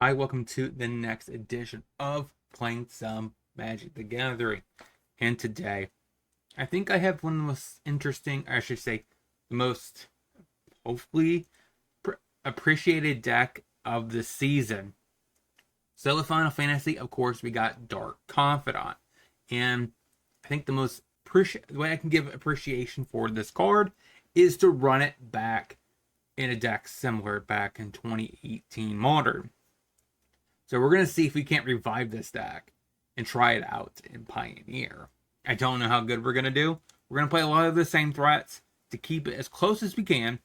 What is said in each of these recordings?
Hi, welcome to the next edition of Playing Some Magic the Gathering. And today, I think I have one of the most interesting, I should say, the most hopefully appreciated deck of the season. So, with Final Fantasy, of course, we got Dark Confidant. And I think the way I can give appreciation for this card is to run it back in a deck similar back in 2018 Modern. So we're going to see if we can't revive this deck and try it out in Pioneer. I don't know how good we're going to do. We're going to play a lot of the same threats to keep it as close as we can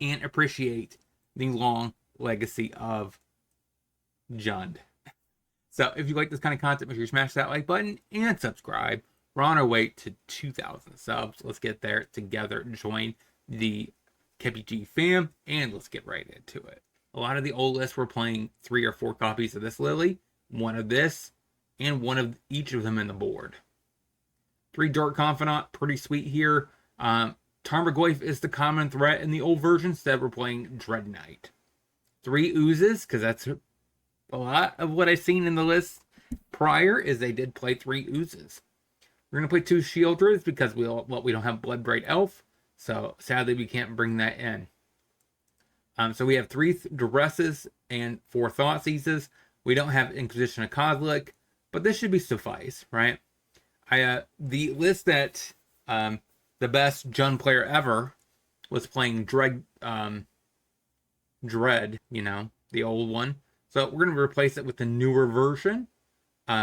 and appreciate the long legacy of Jund. So if you like this kind of content, make sure you smash that like button and subscribe. We're on our way to 2,000 subs. Let's get there together. Join the KebbieG fam and let's get right into it. A lot of the old lists were playing 3 or 4 copies of this Lily, one of this, and one of each of them in the board. 3 Dark Confidant, pretty sweet here. Tarmogoyf is the common threat in the old version, instead we're playing Dread Knight. 3 Oozes, because that's a lot of what I've seen in the list prior, is they did play 3 Oozes. We're going to play 2 Shielders, because we don't have Bloodbraid Elf, so sadly we can't bring that in. So we have 3 Duresses and 4 Thoughtseizes. We don't have Inquisition of Kozilek, but this should be suffice, right? The list that the best Jund player ever was playing Dread, the old one. So we're going to replace it with the newer version,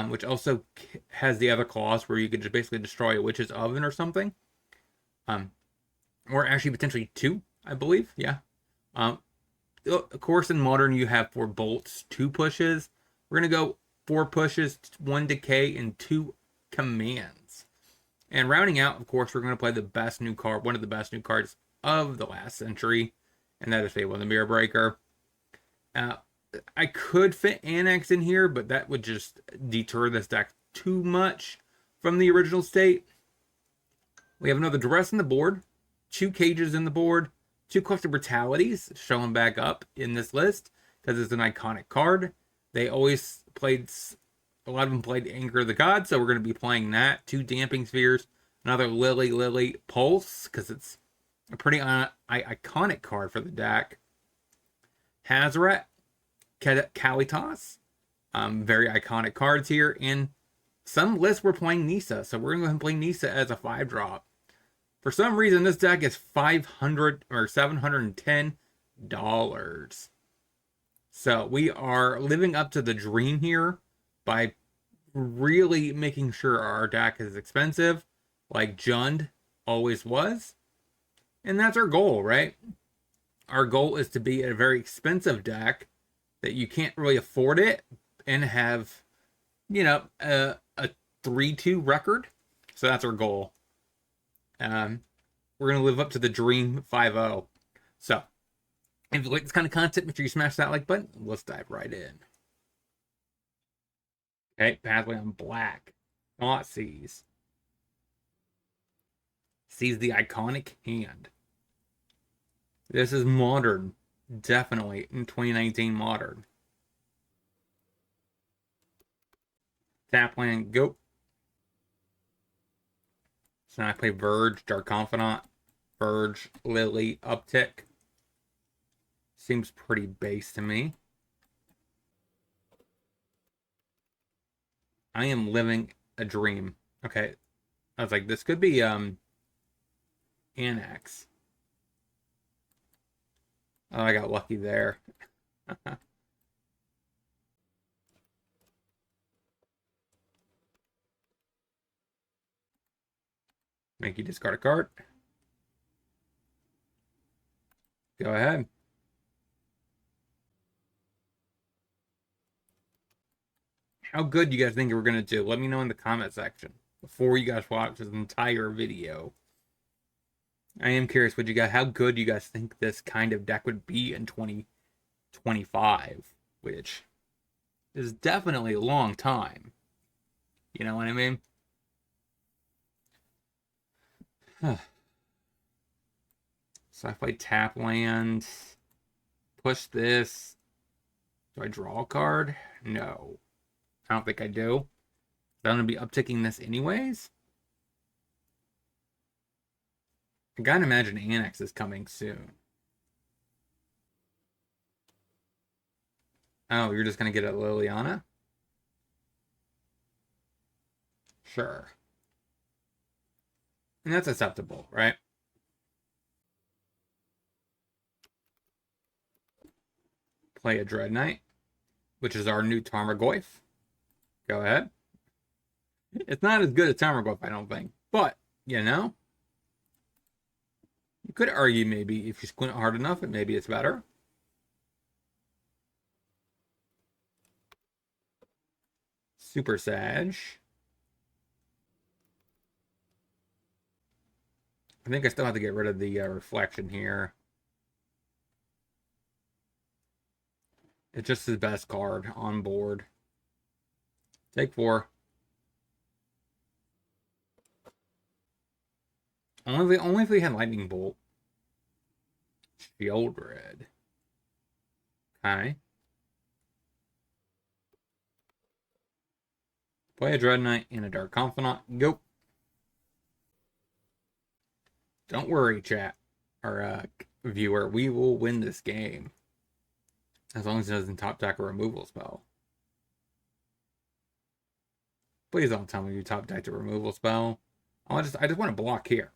which also has the other clause where you could just basically destroy a witch's oven or something. Or actually potentially 2, I believe. Yeah. Of course, in Modern, you have 4 bolts, 2 pushes. We're going to go 4 pushes, 1 decay, and 2 commands. And rounding out, of course, we're going to play the best new card, one of the best new cards of the last century, and that is Fable the Mirror Breaker. I could fit Annex in here, but that would just deter this deck too much from the original state. We have another Duress in the board, 2 Cages in the board, 2 Collective Brutalities showing back up in this list because it's an iconic card. They always played, a lot of them played Anger of the Gods, so we're going to be playing that. 2 Damping Spheres, another Lily Pulse because it's a pretty iconic card for the deck. Hazoret, Kalitas, very iconic cards here. And some lists were playing Nissa, so we're going to go ahead and play Nissa as a 5-drop. For some reason, this deck is $500 or $710. So we are living up to the dream here by really making sure our deck is expensive, like Jund always was. And that's our goal, right? Our goal is to be a very expensive deck that you can't really afford it and have, a 3-2 record. So that's our goal. We're going to live up to the dream 5-0. So, if you like this kind of content, make sure you smash that like button. Let's dive right in. Okay, Pathway on Black. Thoughtseize. Sees the iconic hand. This is Modern. Definitely in 2019 Modern. Tap land, go. So now I play Verge, Dark Confidant, Verge, Lily, Uptick. Seems pretty base to me. I am living a dream. Okay. I was like, this could be Annex. Oh, I got lucky there. Make you discard a card. Go ahead. How good you guys think we're going to do? Let me know in the comment section before you guys watch this entire video. I am curious what you guys, how good you guys think this kind of deck would be in 2025, which is definitely a long time. You know what I mean? So I play tap land, push this, Do I draw a card? No. I don't think I do. But I'm going to be upticking this anyways. I gotta imagine Annex is coming soon. Oh, you're just going to get a Liliana? Sure. And that's acceptable, right? Play a Dread Knight, which is our new Tarmogoyf. Go ahead. It's not as good as Tarmogoyf, I don't think. But, you know, you could argue maybe if you squint hard enough, maybe it's better. Super Sag. I think I still have to get rid of the reflection here. It's just his best card on board. Take 4. Only if we had Lightning Bolt. Shield Red. Okay. Play a Dread Knight and a Dark Confidant. Go. Don't worry, chat. Or viewer, we will win this game. As long as it doesn't top deck a removal spell. Please don't tell me you top decked a removal spell. I just want to block here.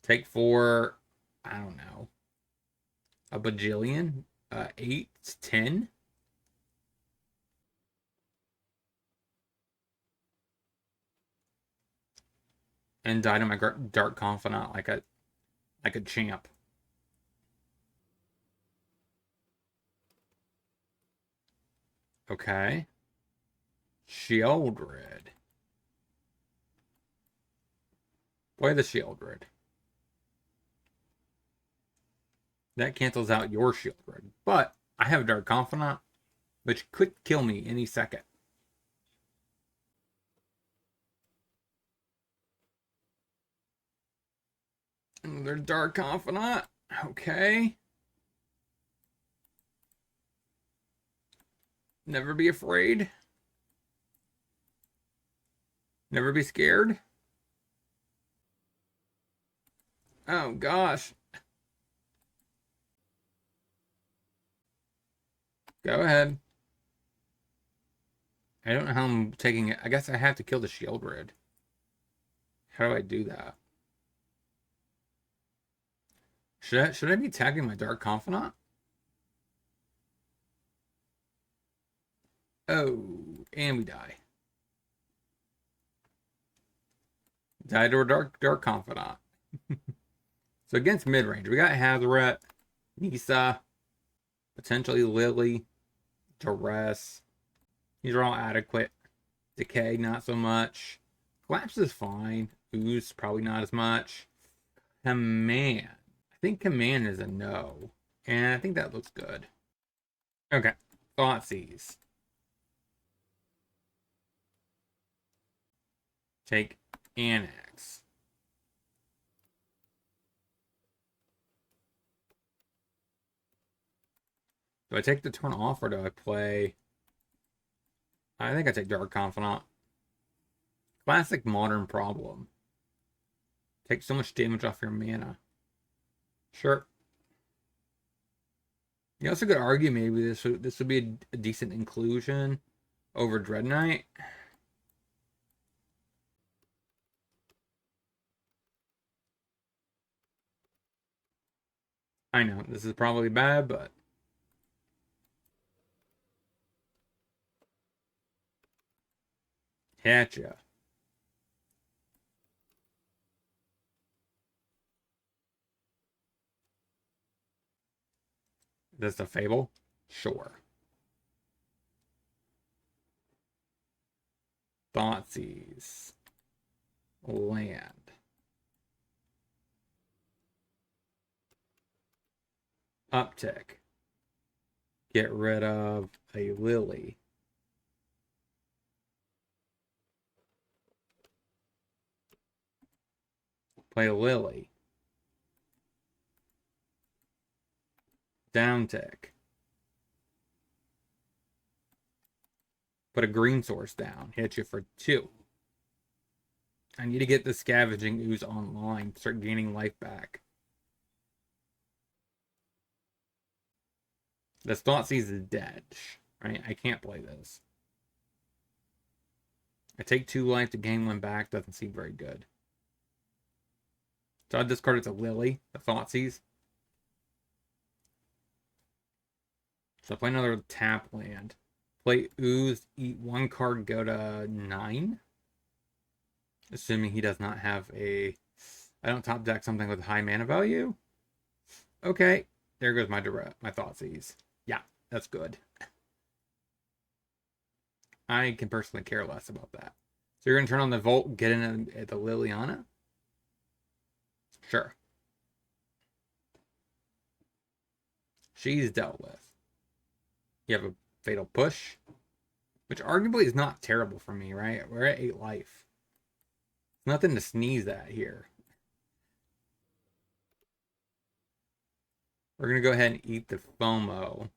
Take 4, I don't know. A bajillion? 8, 10? And died on my Dark Confidant like a champ. Okay. Shieldred. Play the Shieldred. That cancels out your Shieldred. But I have a Dark Confidant, which could kill me any second. Another Dark Confidant. Okay. Never be afraid. Never be scared. Oh, gosh. Go ahead. I don't know how I'm taking it. I guess I have to kill the Shieldred. How do I do that? Should I be tagging my Dark Confidant? Oh, and we die. Died to a Dark Confidant. So against mid-range, we got Hazoret, Nisa, potentially Lily, Duress. These are all adequate. Decay, not so much. Collapse is fine. Ooze, probably not as much. Command. I think Command is a no. And I think that looks good. Okay. Thoughtseize. Take Annex. Do I take the turn off or do I play? I think I take Dark Confidant. Classic modern problem. Take so much damage off your mana. Sure. You also could argue maybe this would be a decent inclusion over Dread Knight. I know this is probably bad, but gotcha. This a Fable? Sure. Thoughtseize. Land. Uptick. Get rid of a Lily. Play a Lily. Downtick. Put a green source down. Hit you for 2. I need to get the Scavenging Ooze online. Start gaining life back. This Thoughtseize is dead. Right? I can't play this. I take 2 life to gain 1 back. Doesn't seem very good. So I discarded a Lily, the Thoughtseize. So I play another tap land. Play Ooze, eat 1 card, go to 9. Assuming he does not have a... I don't top deck something with high mana value. Okay, there goes my Thoughtseize. Yeah, that's good. I can personally care less about that. So you're going to turn on the Volt, get in at the Liliana? Sure. She's dealt with. You have a Fatal Push, which arguably is not terrible for me, right? We're at 8 life. Nothing to sneeze at here. We're going to go ahead and eat the FOMO.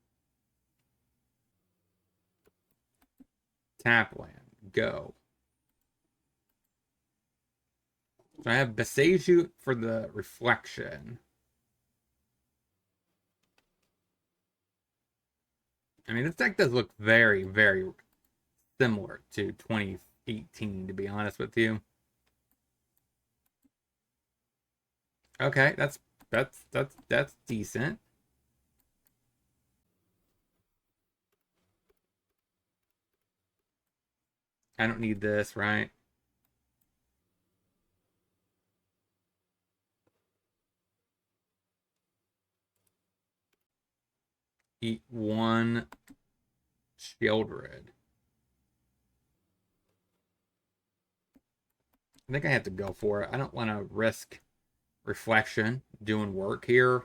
Tapland. Go. So I have Beseju for the Reflection. I mean, this deck does look very, very similar to 2018, to be honest with you. Okay, that's decent. I don't need this, right? Eat 1 Shieldred. I think I have to go for it. I don't want to risk Reflection doing work here.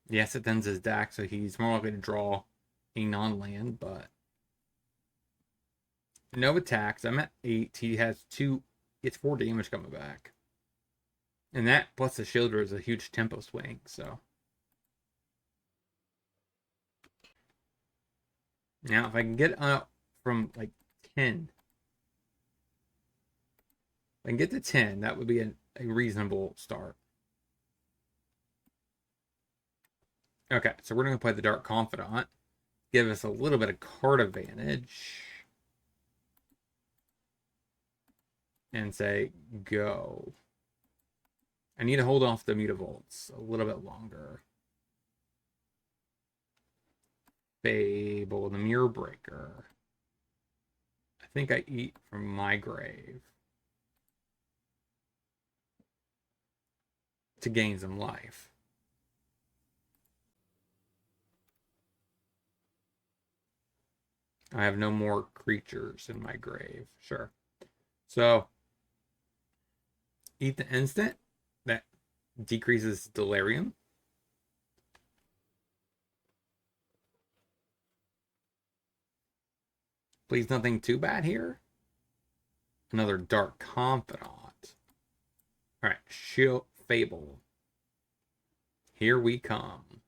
Yes, it ends his deck, so he's more likely to draw a non-land, but no attacks. I'm at 8. He has 2. It's 4 damage coming back. And that plus the Shielder is a huge tempo swing, so. Now, if I can get up from like 10, if I can get to 10, that would be a reasonable start. Okay, so we're going to play the Dark Confidant. Give us a little bit of card advantage. And say, go. I need to hold off the Mutavolts a little bit longer. Fable, the Mirror Breaker. I think I eat from my grave to gain some life. I have no more creatures in my grave. Sure. So, eat the instant. That decreases delirium. Please, nothing too bad here. Another Dark Confidant. Alright, Shield Fable. Here we come.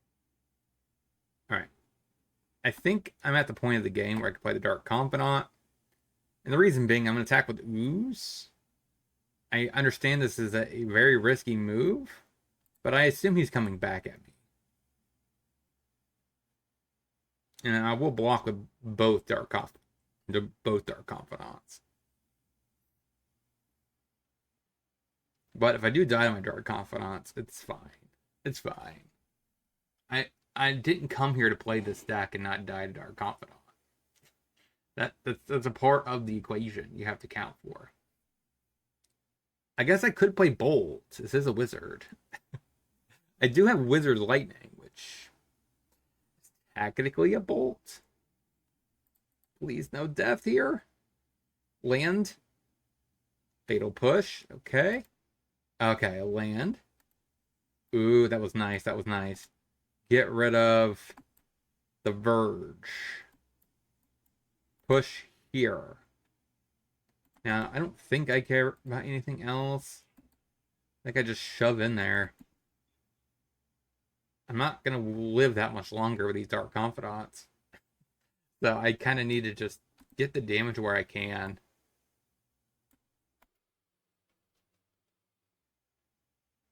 Alright. I think I'm at the point of the game where I can play the Dark Confidant. And the reason being, I'm going to attack with Ooze. I understand this is a very risky move, but I assume he's coming back at me. And I will block with both Dark Confidants. But if I do die to my Dark Confidants, it's fine. It's fine. I didn't come here to play this deck and not die to Dark Confidant. That's a part of the equation you have to count for. I guess I could play Bolt. This is a wizard. I do have Wizard Lightning, which is technically a bolt. Please, no death here. Land. Fatal Push. Okay. Okay, a land. Ooh, that was nice. That was nice. Get rid of the Verge. Push here. Now, I don't think I care about anything else. I think I just shove in there. I'm not going to live that much longer with these Dark Confidants. So I kind of need to just get the damage where I can.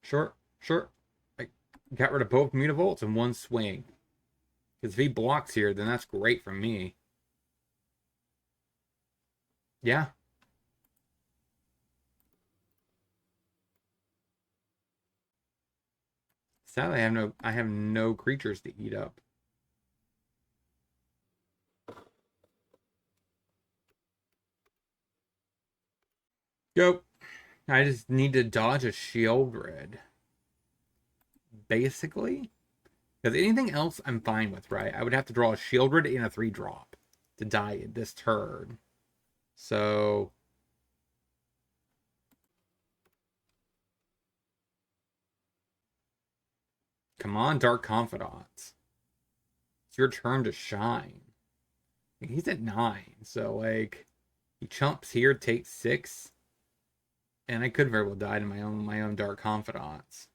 Sure, sure. I got rid of both mutavolts in one swing. Because if he blocks here, then that's great for me. Yeah. Sadly, I have no creatures to eat up. Yep. I just need to dodge a shield grid. Basically. Because anything else I'm fine with, right? I would have to draw a shield grid and a 3-drop to die this turn. So come on, Dark Confidants. It's your turn to shine. He's at 9, so like he chumps here, takes 6, and I could very well die to my own Dark Confidants.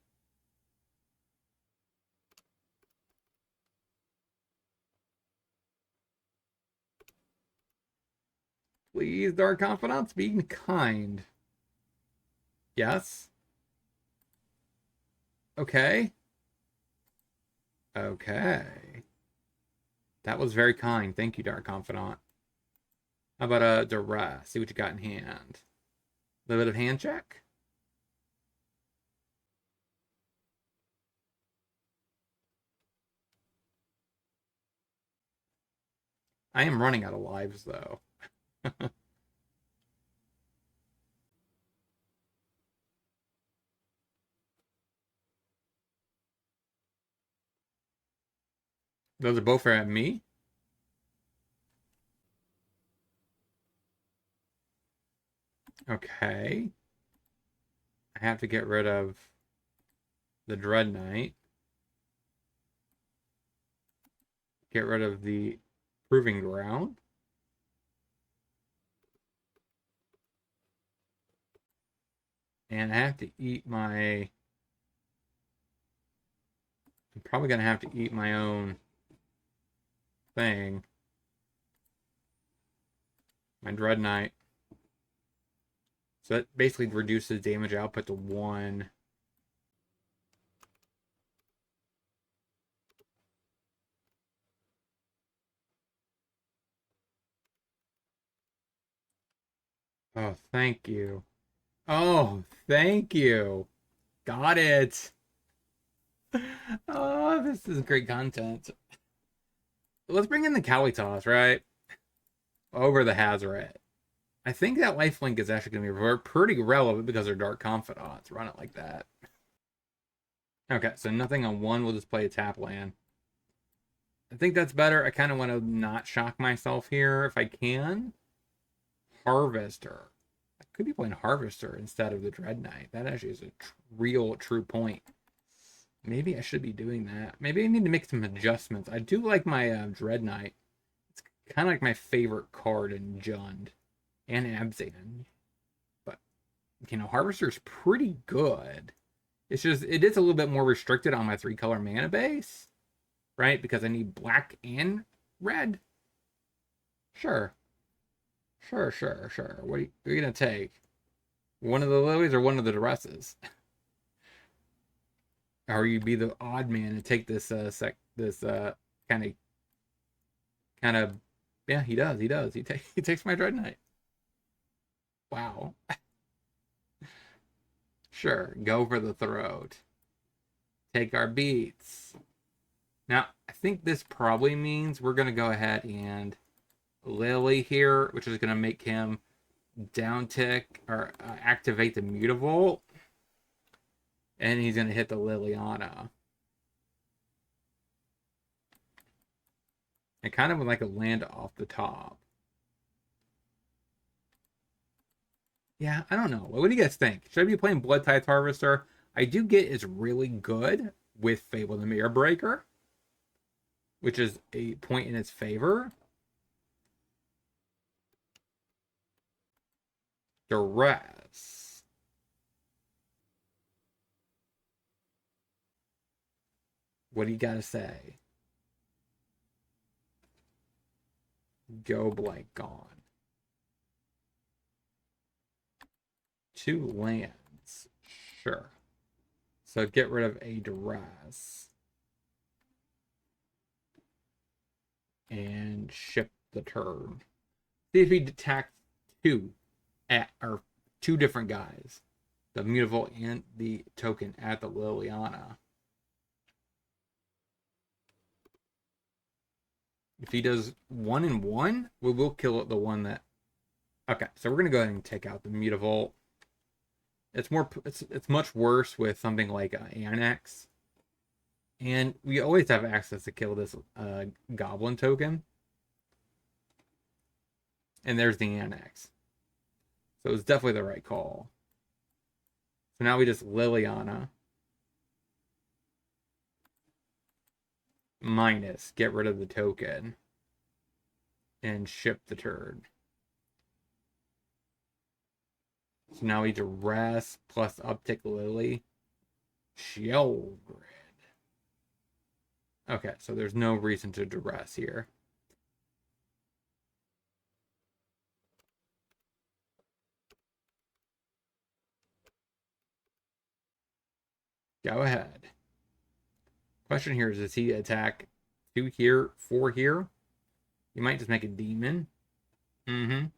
Please, Dark Confidants, be kind. Yes. Okay. Okay. That was very kind. Thank you, Dark Confidant. How about a duress? See what you got in hand. A little bit of hand check. I am running out of lives though. Those are both at me. Okay. I have to get rid of the Dread Knight. Get rid of the Proving Ground. And I have to eat my... I'm probably going to have to eat my own thing. My Dread Knight. So that basically reduces damage output to 1. Oh, thank you. Oh, thank you. Got it. Oh, this is great content. Let's bring in the Kalitas, right? Over the Hazoret. I think that lifelink is actually going to be pretty relevant because they're Dark Confidants. Run it like that. Okay, so nothing on 1. We'll just play a tap land. I think that's better. I kind of want to not shock myself here if I can. Harvester. I could be playing Harvester instead of the Dread Knight. That actually is a real true point. Maybe I should be doing that. Maybe I need to make some adjustments. I do like my Dread Knight. It's kind of like my favorite card in Jund and Abzan. But, Harvester is pretty good. It's just, it is a little bit more restricted on my 3-color mana base, right? Because I need black and red. Sure. Sure. What are you going to take? One of the lilies or one of the duresses? Or you be the odd man and take this kind of yeah, he does. He takes my Dread Knight. Wow. Sure, go for the throat. Take our beats. Now, I think this probably means we're going to go ahead and Lily here, which is going to make him down tick or activate the Mutavault. And he's going to hit the Liliana. I kind of would like a land off the top. Yeah, I don't know. What do you guys think? Should I be playing Blood Tithe Harvester? I do get it's really good with Fable the Mirror Breaker, which is a point in its favor. Duress. What do you got to say? Go Blight gone. 2 lands. Sure. So get rid of a duress. And ship the turn. See if he attacked 2 or 2 different guys. The mutable and the token at the Liliana. If he does 1 and 1, we will kill the one that. Okay, so we're gonna go ahead and take out the mutable. It's much worse with something like Annex, and we always have access to kill this Goblin token. And there's the Annex, so it's definitely the right call. So now we just Liliana minus get rid of the token and ship the turn. So now we duress plus uptick Lily. Shell grid. Okay, so there's no reason to duress here. Go ahead. Question here is, does he attack 2 here, 4 here? You might just make a demon. Mm-hmm.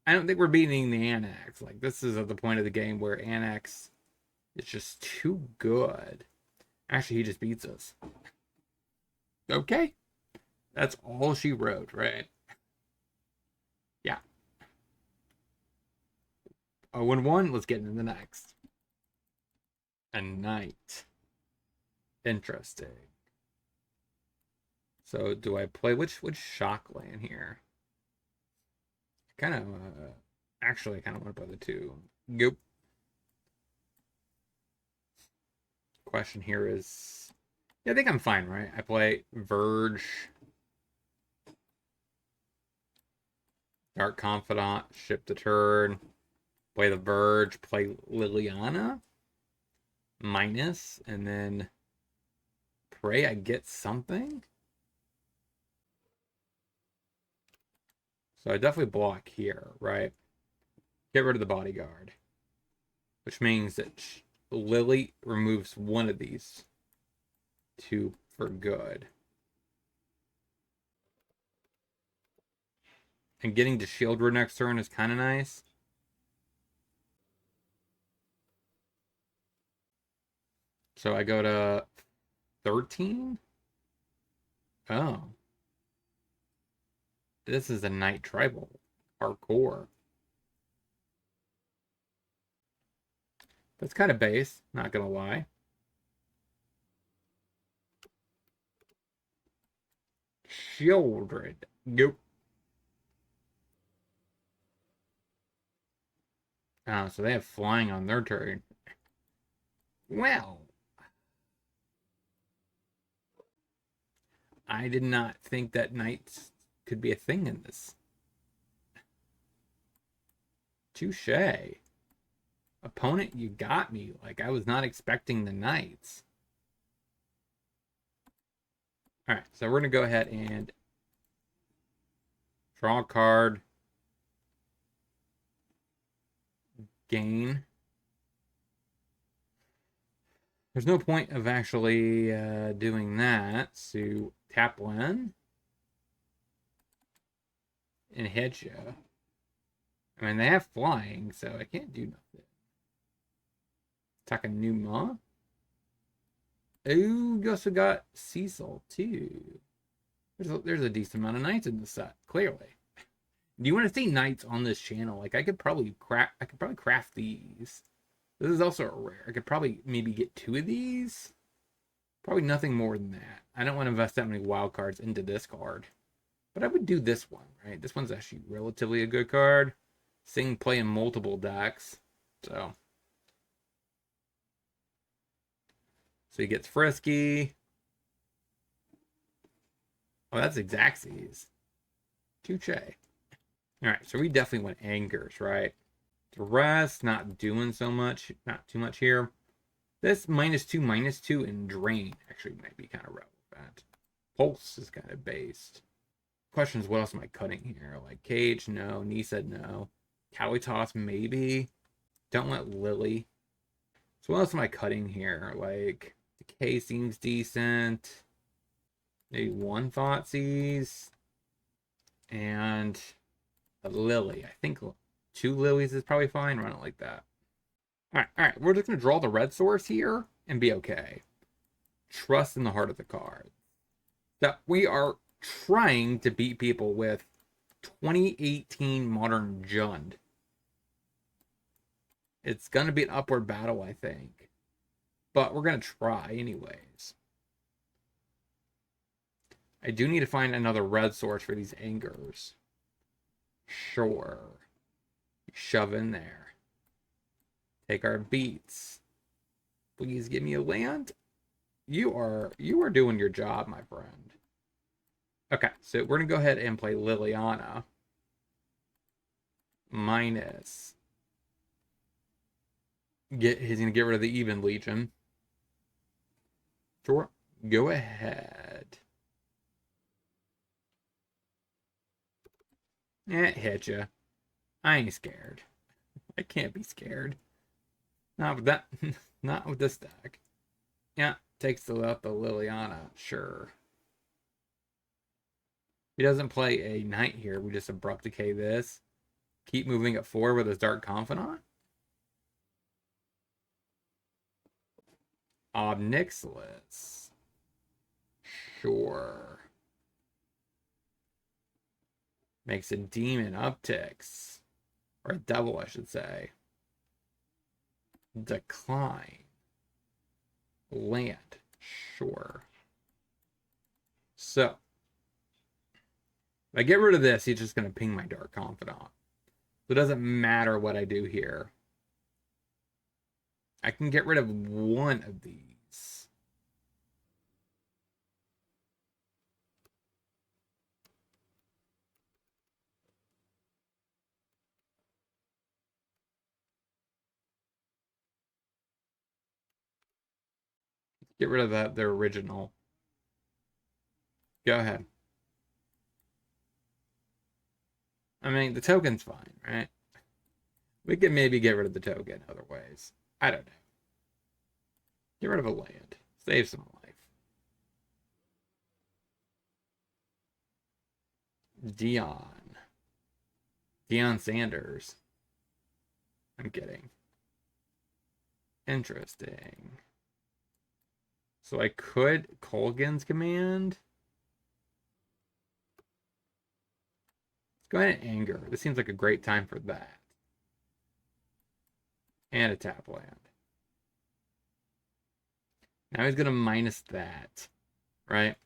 I don't think we're beating the Annex. Like, this is at the point of the game where Annex is just too good. Actually, he just beats us. Okay. That's all she wrote, right? Yeah. 0-1, let's get into the next. A knight. Interesting. So do I play which shock land here? Kind of actually I kind of want to play the 2. Goop. Question here is, yeah, I think I'm fine, right? I play Verge, Dark Confidant, ship the turn, play the Verge, play Liliana minus, and then pray I get something. So I definitely block here, right? Get rid of the bodyguard, which means that Lily removes one of these 2 for good. And getting to shield her next turn is kind of nice. So I go to 13. Oh. This is a Knight Tribal. Hardcore. That's kind of base, not gonna lie. Shieldred. Go. Oh, so they have flying on their turn. Well, I did not think that knights could be a thing in this. Touche. Opponent, you got me. Like, I was not expecting the knights. Alright, so we're going to go ahead and draw a card. Gain. There's no point of actually doing that. So, tap one. And hit you. I mean, they have flying, so I can't do nothing. Attack a new Ma. Oh, you also got Cecil too. There's a decent amount of knights in the set, clearly. Do you want to see knights on this channel? Like, I could probably craft these. This is also a rare. I could probably maybe get 2 of these. Probably nothing more than that. I don't want to invest that many wild cards into this card. But I would do this one, right? This one's actually relatively a good card. Seeing play in multiple decks. So he gets Frisky. Oh, that's Xaxes. Touche. Alright, so we definitely want Angers, right? The rest, not doing so much. Not too much here. This -2/-2 and Drain actually might be kind of relevant. Pulse is kind of based. question is, what else am I cutting here? Like Cage, no. Nisa, no. Kalitos, maybe. Don't let Lily. So what else am I cutting here? Like, Decay seems decent. Maybe one Thoughtseize. And a Lily. I think 2 Lilies is probably fine. Run it like that. Alright. We're just going to draw the red source here and be okay. Trust in the heart of the card. That we are trying to beat people with 2018 Modern Jund. It's going to be an upward battle, I think. But we're going to try anyways. I do need to find another red source for these Angers. Sure. Shove in there. Take our beats. Please give me a land. You are doing your job, my friend. Okay, so we're going to go ahead and play Liliana. Minus. He's going to get rid of the Even Legion. Sure. Go ahead. It hit you. I ain't scared. I can't be scared. Not with that. Not with this deck. Yeah, takes out the Liliana. Sure. He doesn't play a knight here. We just abrupt decay this. Keep moving it forward with his Dark Confidant. Obnixilis. Sure. Makes a demon upticks. Or a devil, I should say. Decline. Land. Sure. So. If I get rid of this, he's just going to ping my Dark Confidant. So it doesn't matter what I do here. I can get rid of one of these. Get rid of their original. Go ahead. I mean, the token's fine, right? We can maybe get rid of the token other ways. I don't know. Get rid of a land. Save some life. Deion Sanders. I'm kidding. Interesting. So I could Colgan's command. Let's go ahead and anger. This seems like a great time for that. And a tap land. Now he's going to minus that, right?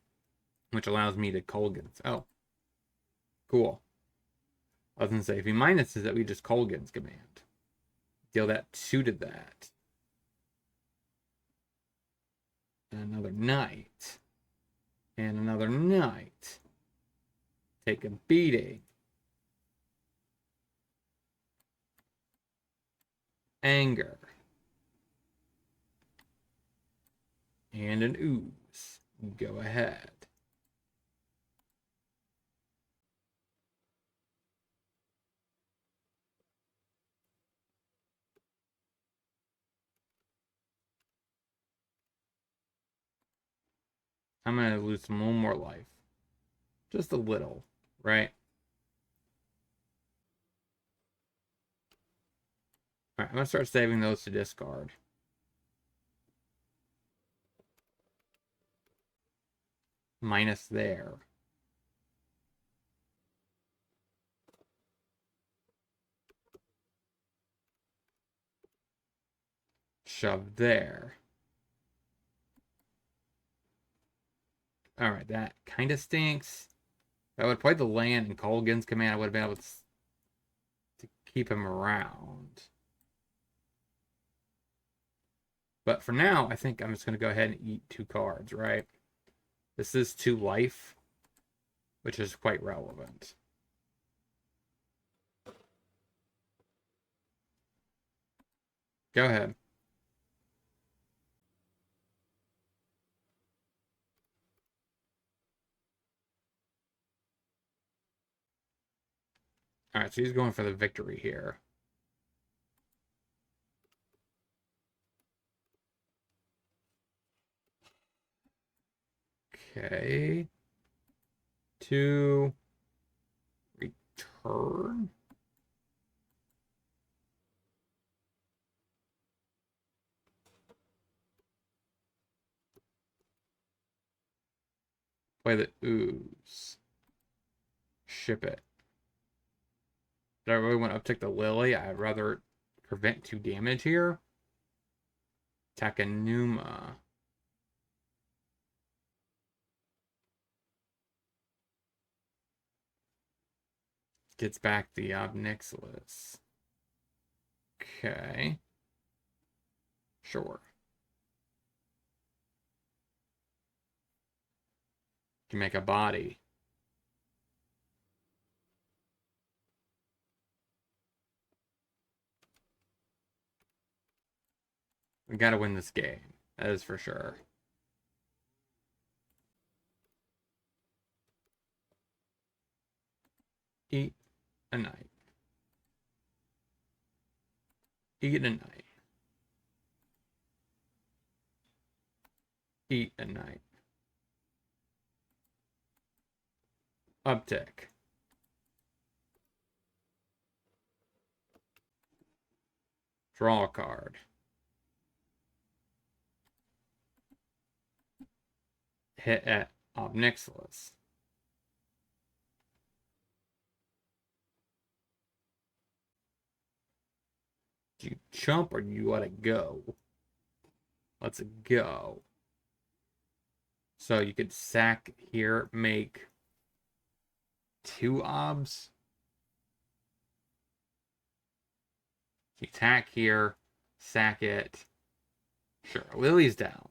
Which allows me to Colgan's. Oh, cool. I was going to say, if he minuses it, we just Colgan's command. Deal that 2 to that. And another knight. And another knight. Take a beating. Anger. And an ooze. Go ahead. I'm going to lose some more life. Just a little, right? Alright, I'm going to start saving those to discard. Minus there. Shove there. Alright, that kind of stinks. If I would play the land and Colgan's command, I would have been able to keep him around. But for now, I think I'm just going to go ahead and eat 2 cards, right? This is 2 life, which is quite relevant. Go ahead. Alright, so he's going for the victory here. Okay. To return. Play the ooze. Ship it. Do I really want to uptick the Lily? I'd rather prevent 2 damage here. Takanuma. Gets back the Obnixilis. Okay. Sure. Can make a body. We gotta win this game. That is for sure. Eat a knight. Eat a knight. Eat a knight. Uptick. Draw a card. Hit at Obnixilis. Do you jump or do you let it go? Let's go. So you could sack here, make 2 obs. You attack here, sack it. Sure, Lily's down.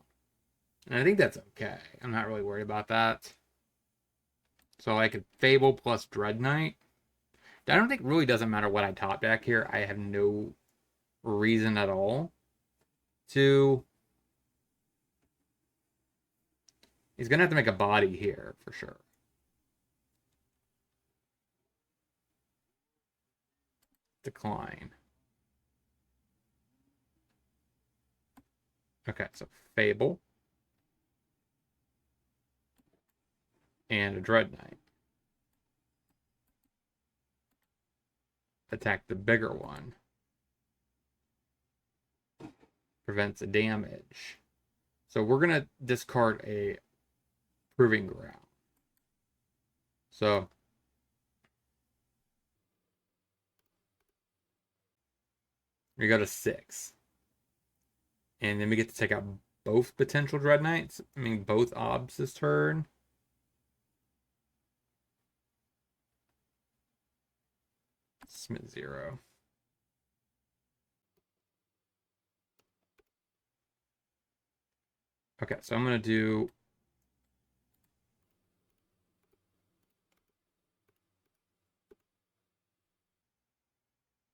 And I think that's okay. I'm not really worried about that. So I could Fable plus Dread Knight. I don't think it really doesn't matter what I top deck here. I have no reason at all to... He's going to have to make a body here for sure. Decline. Okay, so Fable. And a Dread Knight. Attack the bigger one. Prevents a damage. So we're going to discard a Proving Ground. So we go to 6. And then we get to take out both potential Dread Knights. I mean, both obs this turn. Smith 0. Okay, so I'm going to do...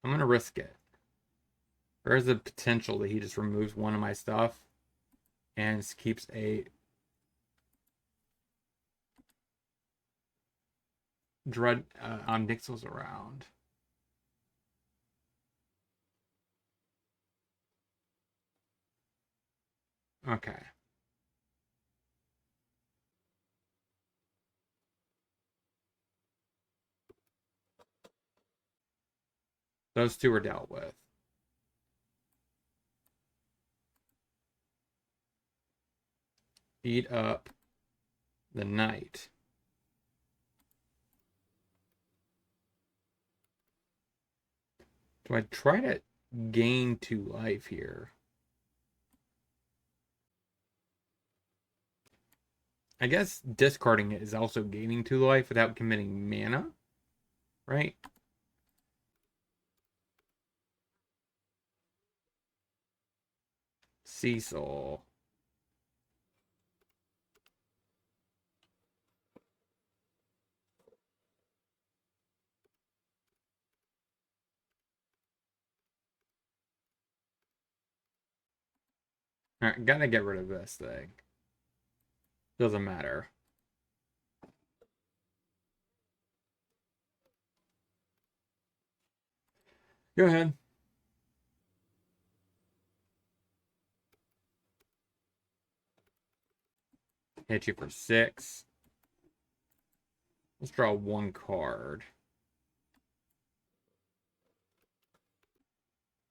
I'm going to risk it. There's the potential that he just removes one of my stuff and keeps a Dread on Nixels around. Okay. Those 2 are dealt with. Eat up the knight. Do I try to gain 2 life here? I guess discarding it is also gaining 2 life without committing mana, right? Cecil. Alright, gotta get rid of this thing. Doesn't matter. Go ahead. Hit you for 6. Let's draw 1 card.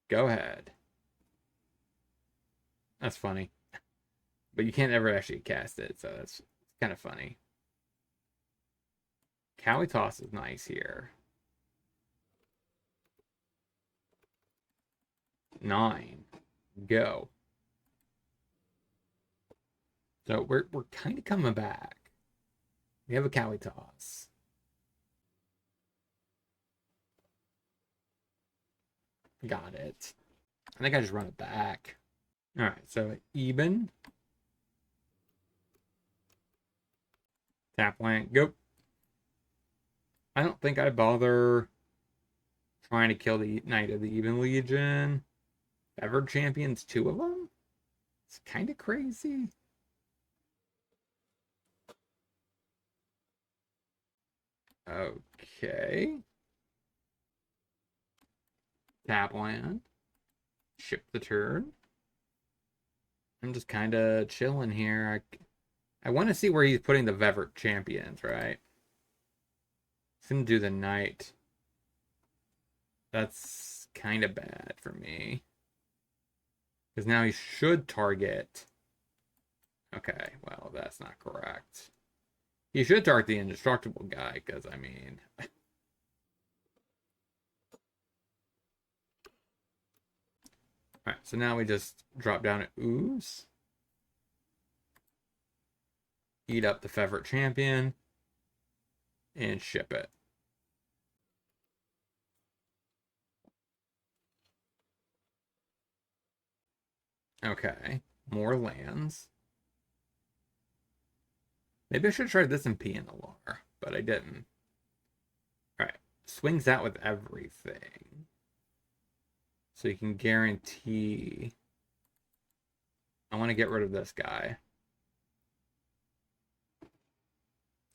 Go ahead. That's funny. But you can't ever actually cast it, so that's kind of funny. Cowie Toss is nice here. 9. Go. So we're kind of coming back. We have a Cowie Toss. Got it. I think I just run it back. All right, so even. Tap land, go. I don't think I bother trying to kill the Knight of the Even Legion. Ever champions 2 of them? It's kind of crazy. Okay. Tap land. Ship the turn. I'm just kind of chilling here. I want to see where he's putting the Vevert champions, right? He's going to do the Knight. That's kind of bad for me. Because now he should target. Okay, well, that's not correct. He should target the indestructible guy, because, I mean... Alright, so now we just drop down at Ooze. Eat up the Fevert champion. And ship it. Okay, more lands. Maybe I should have tried this in pioneer, but I didn't. Alright, swings out with everything. So you can guarantee... I want to get rid of this guy.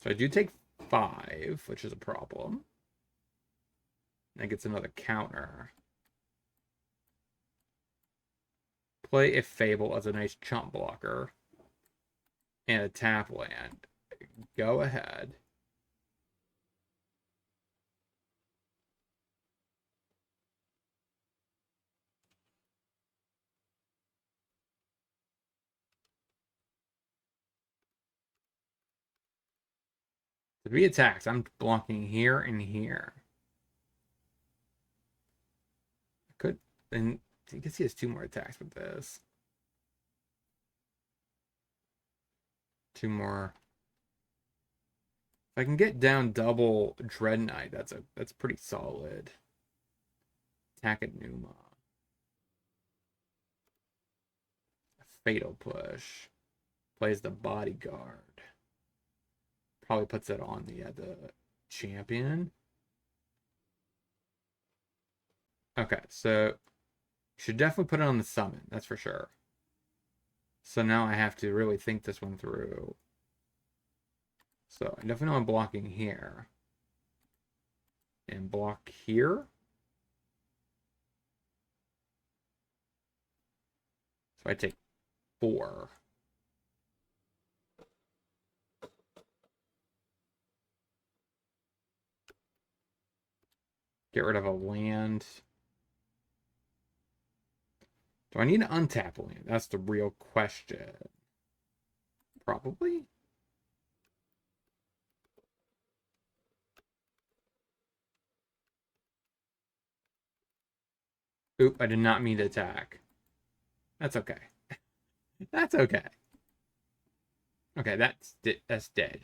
So I do take 5, which is a problem. That gets another counter. Play a Fable as a nice chump blocker. And a tap land. Go ahead. To be attacked, I'm blocking here and here. I could, and you can see he has 2 more attacks with this. 2 more. If I can get down double Dread Knight, that's pretty solid. Attack at Numa. A Fatal Push. Plays the Bodyguard. Probably puts it on the champion. Okay, so you should definitely put it on the summon, that's for sure. So now I have to really think this one through. So I definitely know I'm blocking here. And block here. So I take 4. Get rid of a land. Do I need to untap land? That's the real question. Probably. Oop, I did not mean to attack. That's okay. That's okay. Okay, that's dead.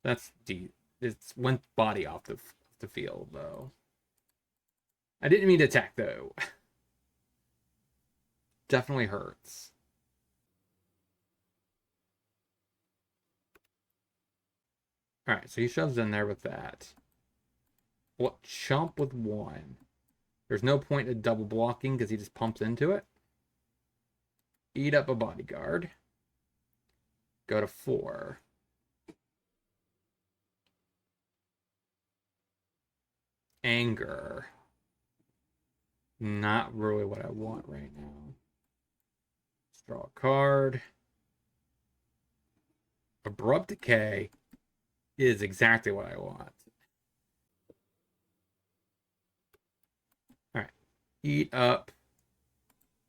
That's deep. It's went body off the field though. I didn't mean to attack though. Definitely hurts. Alright, so he shoves in there with that. What chump with 1? There's no point in double blocking because he just pumps into it. Eat up a bodyguard. Go to 4. Anger. Not really what I want right now. Let's draw a card. Abrupt Decay is exactly what I want. All right. Eat up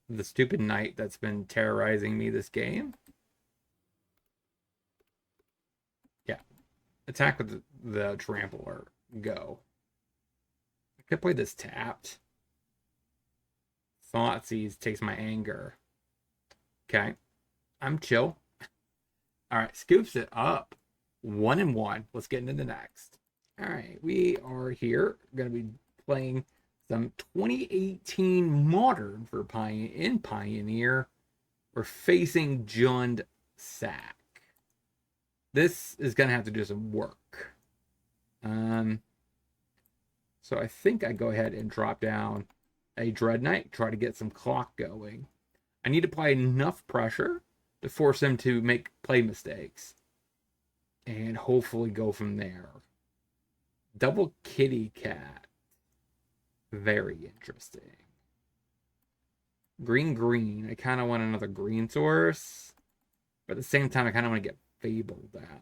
the stupid knight that's been terrorizing me this game. Yeah. Attack with the trampler. Go. I could play this tapped. Thoughtseize takes my anger. Okay. I'm chill. All right. Scoops it up. 1-1. Let's get into the next. All right. We are here. Going to be playing some 2018 Modern for in Pioneer. We're facing Jund Sack. This is going to have to do some work. So I think I go ahead and drop down a Dread Knight, try to get some clock going. I need to apply enough pressure to force him to make play mistakes. And hopefully go from there. Double Kitty Cat. Very interesting. Green. I kind of want another green source. But at the same time, I kind of want to get Fabled out.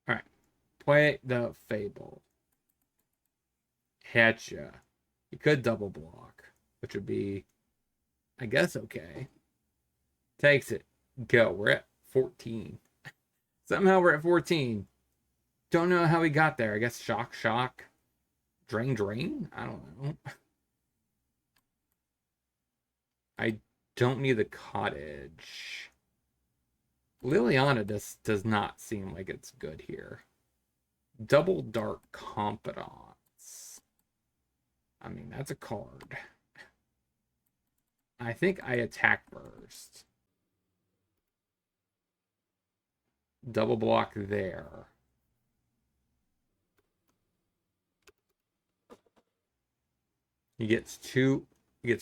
Alright. Play the Fable. Hatcha. You could double block, which would be, I guess, okay. Takes it. Go. We're at 14. Somehow we're at 14. Don't know how we got there. I guess shock. Drain? I don't know. I don't need the cottage. Liliana does not seem like it's good here. Double Dark Confidants. I mean, that's a card. I think I attack first. Double block there. He gets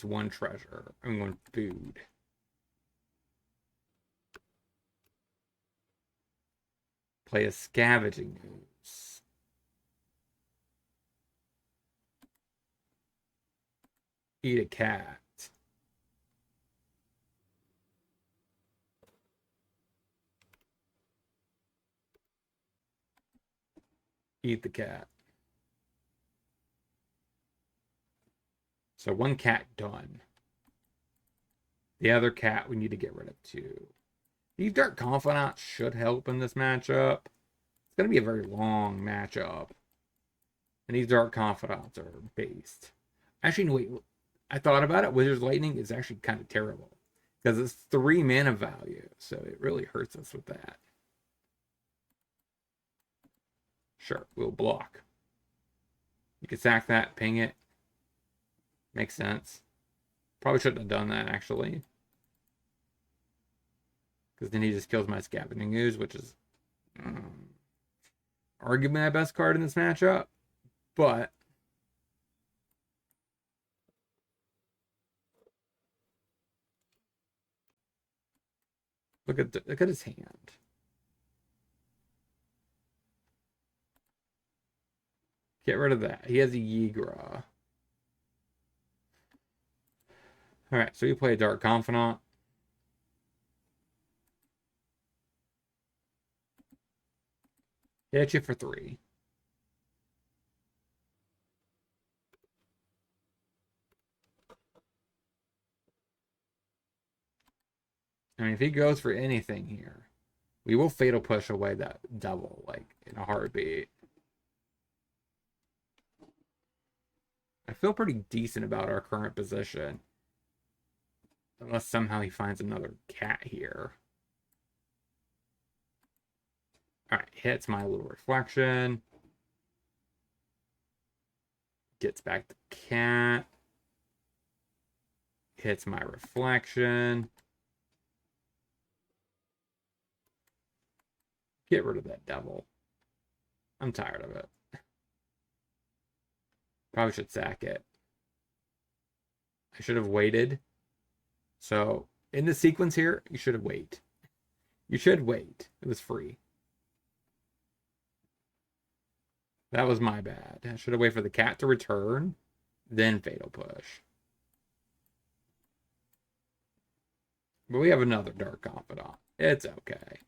one treasure. I'm going food. Play a Scavenging Ooze. Eat a cat. Eat the cat. So one cat done. The other cat we need to get rid of too. These Dark Confidants should help in this matchup. It's going to be a very long matchup. And these Dark Confidants are based. Actually, wait. I thought about it. Wizard's Lightning is actually kind of terrible. Because it's 3 mana value. So it really hurts us with that. Sure, we'll block. You can sack that, ping it. Makes sense. Probably shouldn't have done that, actually. Because then he just kills my Scavenging Ooze, which is arguably my best card in this matchup. But look at his hand. Get rid of that. He has a Yigra. Alright, so you play a Dark Confidant. Hit you for 3. I mean, if he goes for anything here, we will Fatal Push away that double, like, in a heartbeat. I feel pretty decent about our current position. Unless somehow he finds another cat here. Alright, hits my little reflection. Gets back the cat. Hits my reflection. Get rid of that devil. I'm tired of it. Probably should sack it. I should have waited. So, in the sequence here, you should have waited. You should wait. It was free. That was my bad. I should have waited for the cat to return, then Fatal Push. But we have another Dark Confidant. It's okay.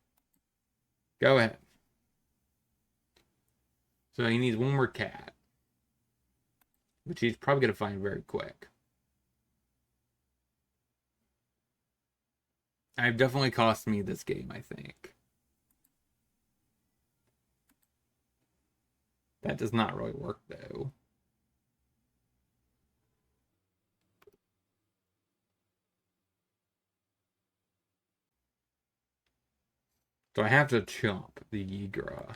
Go ahead. So he needs one more cat, which he's probably going to find very quick. I've definitely cost me this game, I think. That does not really work, though. So I have to chump the Yigra.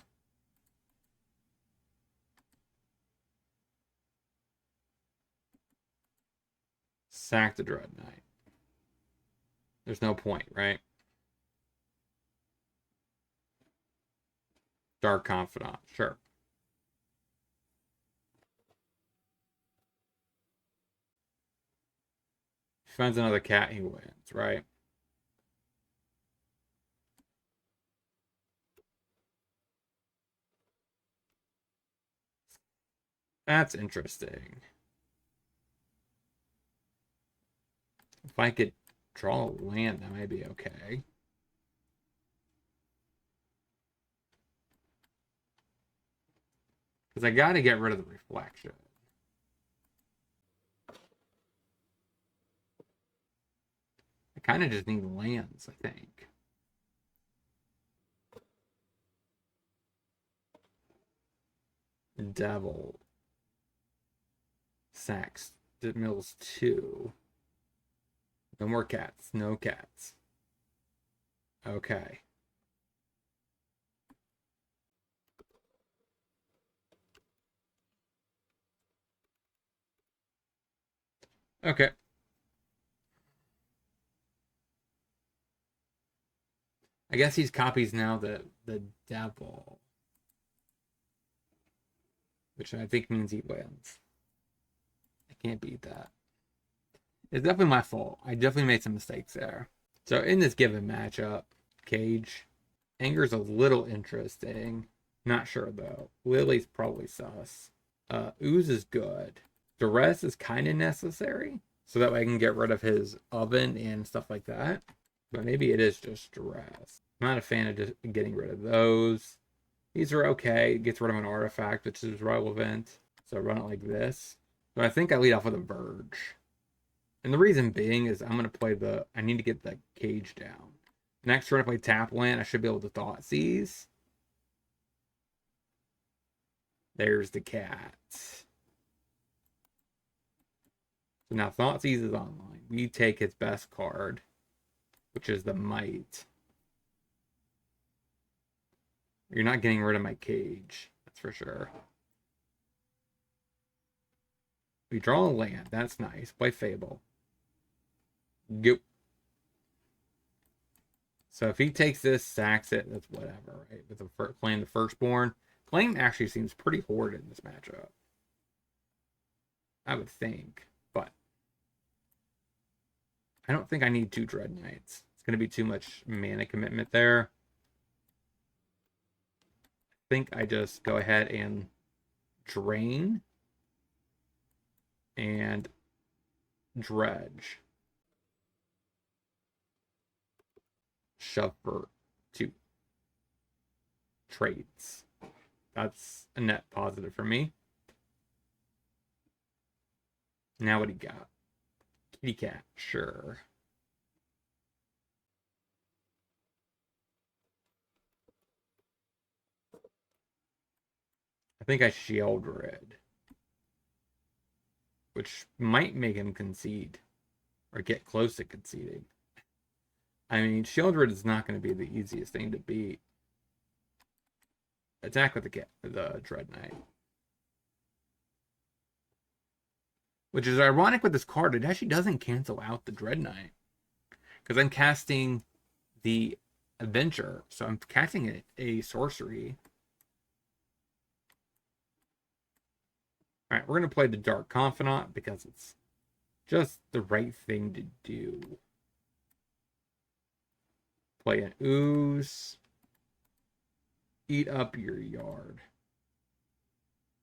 Sack the Dread Knight. There's no point, right? Dark Confidant, sure. If he finds another cat, he wins, right? That's interesting. If I could draw a land, that might be okay. Because I got to get rid of the reflection. I kind of just need lands, I think. Devil. Sacks. Mills 2. No more cats. No cats. Okay. Okay. I guess he's copies now the devil. Which I think means he wins. I can't beat that. It's definitely my fault. I definitely made some mistakes there. So in this given matchup, Cage, Anger's a little interesting. Not sure though. Lily's probably sus. Ooze is good. Duress is kind of necessary. So that way I can get rid of his oven and stuff like that. But maybe it is just Duress. I'm not a fan of just getting rid of those. These are okay. It gets rid of an artifact, which is relevant. So run it like this. So I think I lead off with a Verge. And the reason being is I'm going to play I need to get the Cage down. Next turn, if I tap land, I should be able to Thoughtseize. There's the cat. So now Thoughtseize is online. We take his best card, which is the Might. You're not getting rid of my Cage, that's for sure. We draw a land. That's nice. Play Fable. Go. So if he takes this, sacks it, that's whatever, right? With the playing the Firstborn. Claim actually seems pretty hoarded in this matchup. I would think, but I don't think I need 2 Dread Knights. It's going to be too much mana commitment there. I think I just go ahead and drain and dredge. Shove for 2 trades. That's a net positive for me. Now what do you got? Kitty cat, sure. I think I shield red, which might make him concede or get close to conceding. I mean, Shieldred is not going to be the easiest thing to beat. Attack with the Dread Knight. Which is ironic with this card. It actually doesn't cancel out the Dread Knight. Because I'm casting the Adventure. So I'm casting a sorcery. Alright, we're going to play the Dark Confidant because it's just the right thing to do. Play an Ooze. Eat up your yard.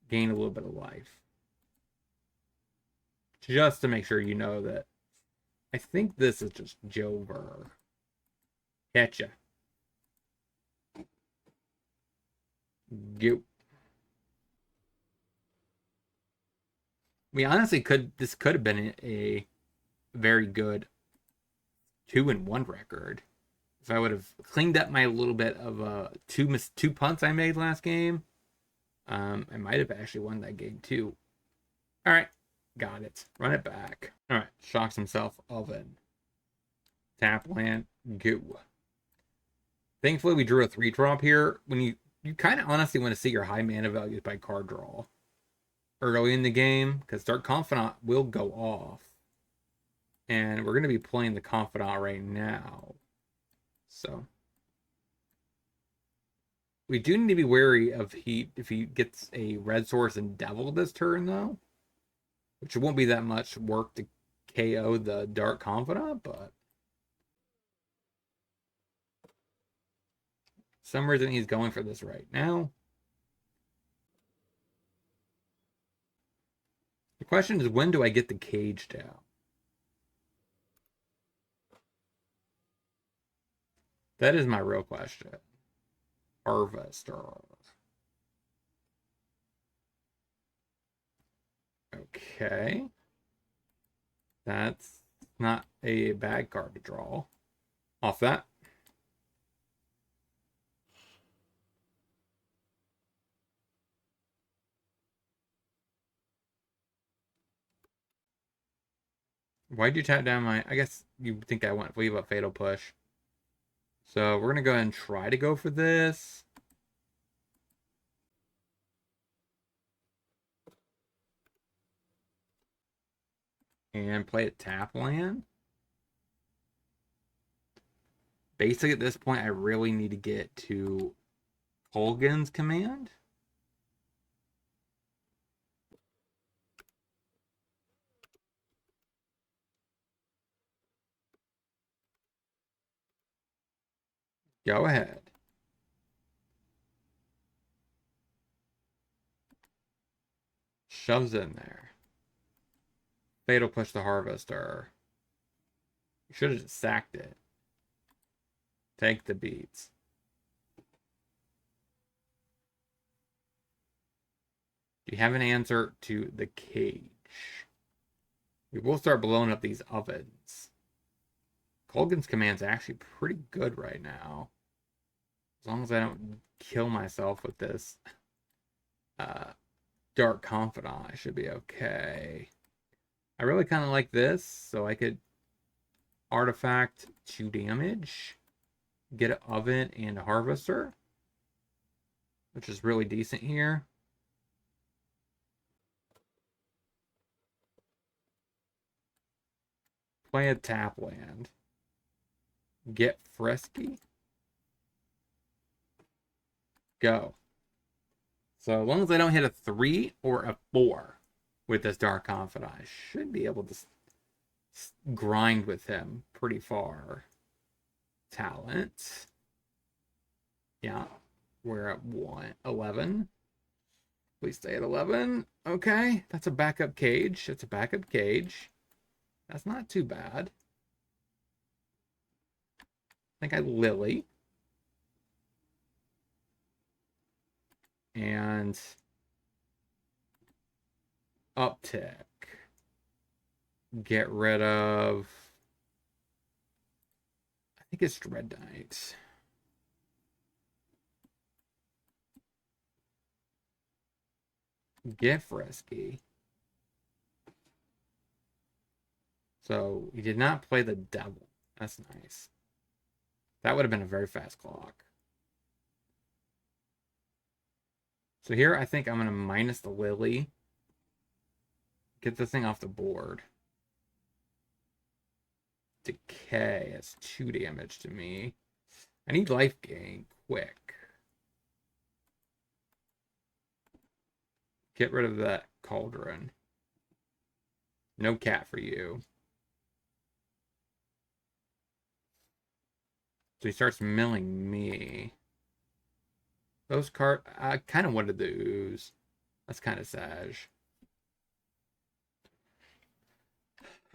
gain a little bit of life. Just to make sure you know that. I think this is just Jover. Catcha. Go. We honestly this could have been a very good 2-1 record if I would have cleaned up my little bit of two punts I made last game. I might have actually won that game too. All right, got it. Run it back. All right, shocks himself. Oven. Tap land. Go. Thankfully, we drew a 3-drop here. When you kind of honestly want to see your high mana values by card draw early in the game, because Dark Confidant will go off. And we're going to be playing the Confidant right now. So we do need to be wary of if he gets a red source and devil this turn, though. Which won't be that much work to KO the Dark Confidant, but for some reason he's going for this right now. The question is, when do I get the cage down? That is my real question. Harvester. Okay. That's not a bad card to draw. Off that. Why'd you tap down my... I guess you think I went leave a Fatal Push. So we're going to go ahead and try to go for this. And play a tap land. Basically, at this point, I really need to get to Colgan's command. Go ahead. Shoves in there. Fatal Push the Harvester. You should have just sacked it. Take the beats. Do you have an answer to the cage? We will start blowing up these ovens. Colgan's command's actually pretty good right now. As long as I don't kill myself with this Dark Confidant, I should be okay. I really kind of like this, so I could artifact 2 damage, get an oven and a harvester, which is really decent here. Play a tap land. Get frisky. Go. So as long as I don't hit a 3 or a 4 with this Dark Confidant, I should be able to grind with him pretty far. Talent. Yeah, we're at 11. Please stay at 11. Okay, that's a backup cage. It's a backup cage. That's not too bad. I think I Lily. And uptick. Get rid of... I think it's Dread Knight. Get frisky. So he did not play the devil. That's nice. That would have been a very fast clock. So here I think I'm going to minus the Lily. Get this thing off the board. Decay has 2 damage to me. I need life gain quick. Get rid of that cauldron. No cat for you. So he starts milling me. Those cards, I kind of wanted the ooze. That's kind of sad.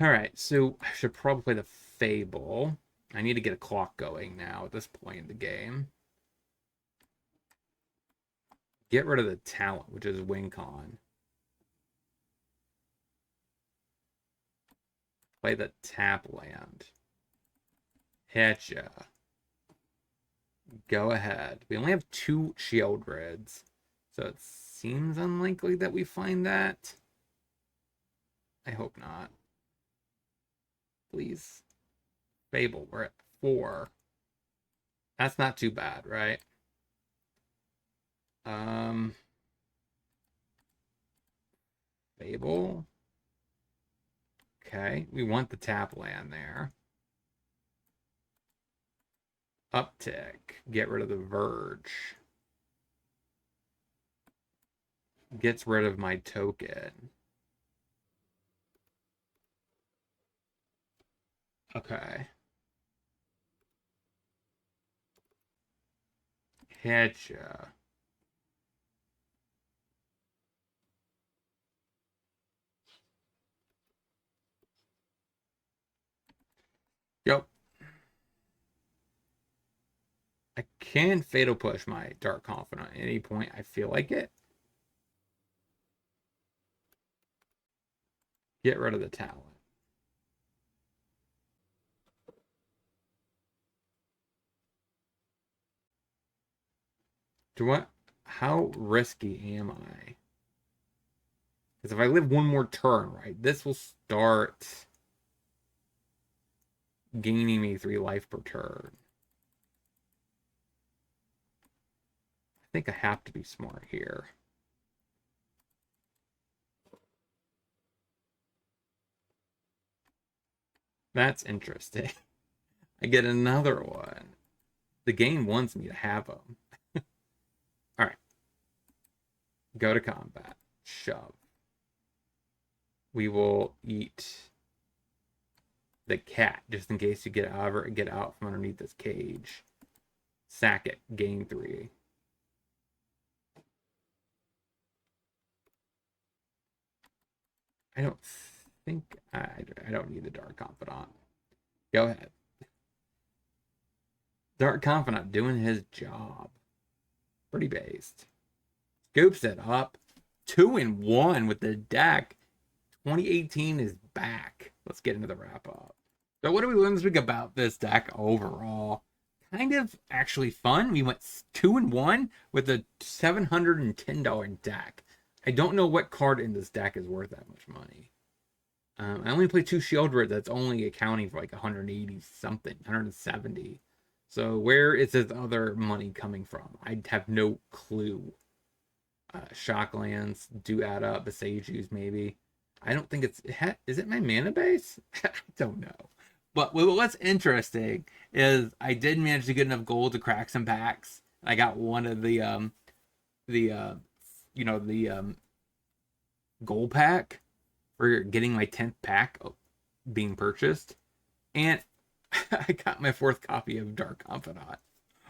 All right, so I should probably play the Fable. I need to get a clock going now at this point in the game. Get rid of the talent, which is WinCon. Play the tap land. Hitcha. Go ahead. We only have 2 shield grids, so it seems unlikely that we find that. I hope not. Please. Fable, we're at 4. That's not too bad, right? Fable. Okay, we want the tap land there. Uptick. Get rid of the Verge. Gets rid of my token. Okay. Hitcha. Yep. I can fatal push my Dark Confidant at any point I feel like it. Get rid of the talent. Do what? How risky am I? Because if I live one more turn, right, this will start gaining me 3 life per turn. I think I have to be smart here. That's interesting. I get another one. The game wants me to have them. All right. Go to combat. Shove. We will eat the cat just in case you get out from underneath this cage. Sack it. Gain 3. I don't think I don't need the Dark Confidant. Go ahead. Dark Confidant doing his job. Pretty based. Scoops it up. 2-1 with the deck. 2018 is back. Let's get into the wrap up. So what do we learn this week about this deck overall? Kind of actually fun. We went 2-1 with a $710 deck. I don't know what card in this deck is worth that much money. I only play 2 shield grids. That's only accounting for like 180 something, 170. So where is this other money coming from? I have no clue. Shocklands do add up. Besagis maybe. I don't think is it my mana base? I don't know. But what's interesting is I did manage to get enough gold to crack some packs. I got one of the gold pack for getting my 10th pack being purchased. And I got my 4th copy of Dark Confidant.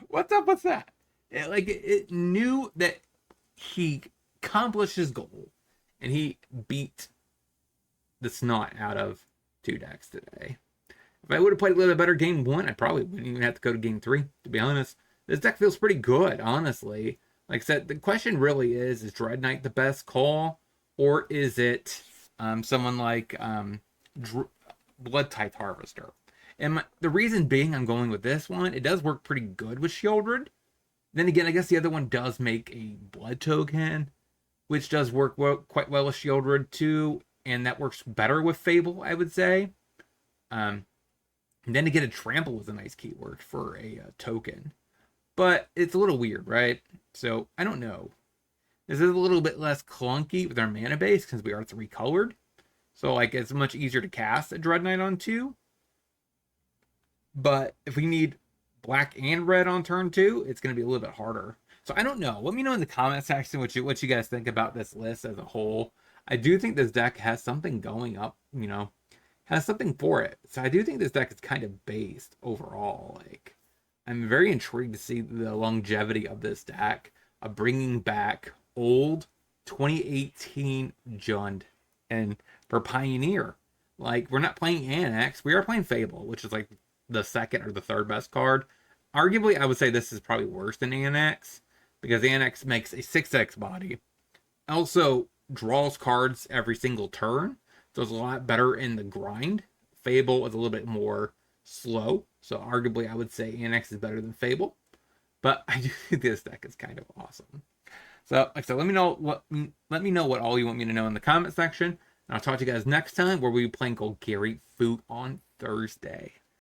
What's up with that? It knew that he accomplished his goal and he beat the snot out of 2 decks today. If I would have played a little bit better game 1, I probably wouldn't even have to go to game 3, to be honest. This deck feels pretty good, honestly. Like I said, the question really is Dread Knight the best call? Or is it someone like Blood Tithe Harvester? And the reason being I'm going with this one, it does work pretty good with Shieldred. Then again, I guess the other one does make a Blood Token, which does work quite well with Shieldred too. And that works better with Fable, I would say. And then to get a Trample is a nice keyword for a token. But it's a little weird, right? So, I don't know. This is a little bit less clunky with our mana base because we are 3 colored. So, like, it's much easier to cast a Dread Knight on 2. But if we need black and red on turn 2, it's going to be a little bit harder. So, I don't know. Let me know in the comment section what you guys think about this list as a whole. I do think this deck has something going up, has something for it. So I do think this deck is kind of based overall. Like, I'm very intrigued to see the longevity of this deck, of bringing back old 2018 Jund. And for Pioneer, like, we're not playing Annex, we are playing Fable, which is like the second or the third best card. Arguably, I would say this is probably worse than Annex, because Annex makes a 6x body. Also draws cards every single turn, so it's a lot better in the grind. Fable is a little bit more slow, so arguably I would say Annex is better than Fable. But I do think this deck is kind of awesome. So, like I said, let me know what all you want me to know in the comment section. And I'll talk to you guys next time, where we'll be playing Golgari Food on Thursday.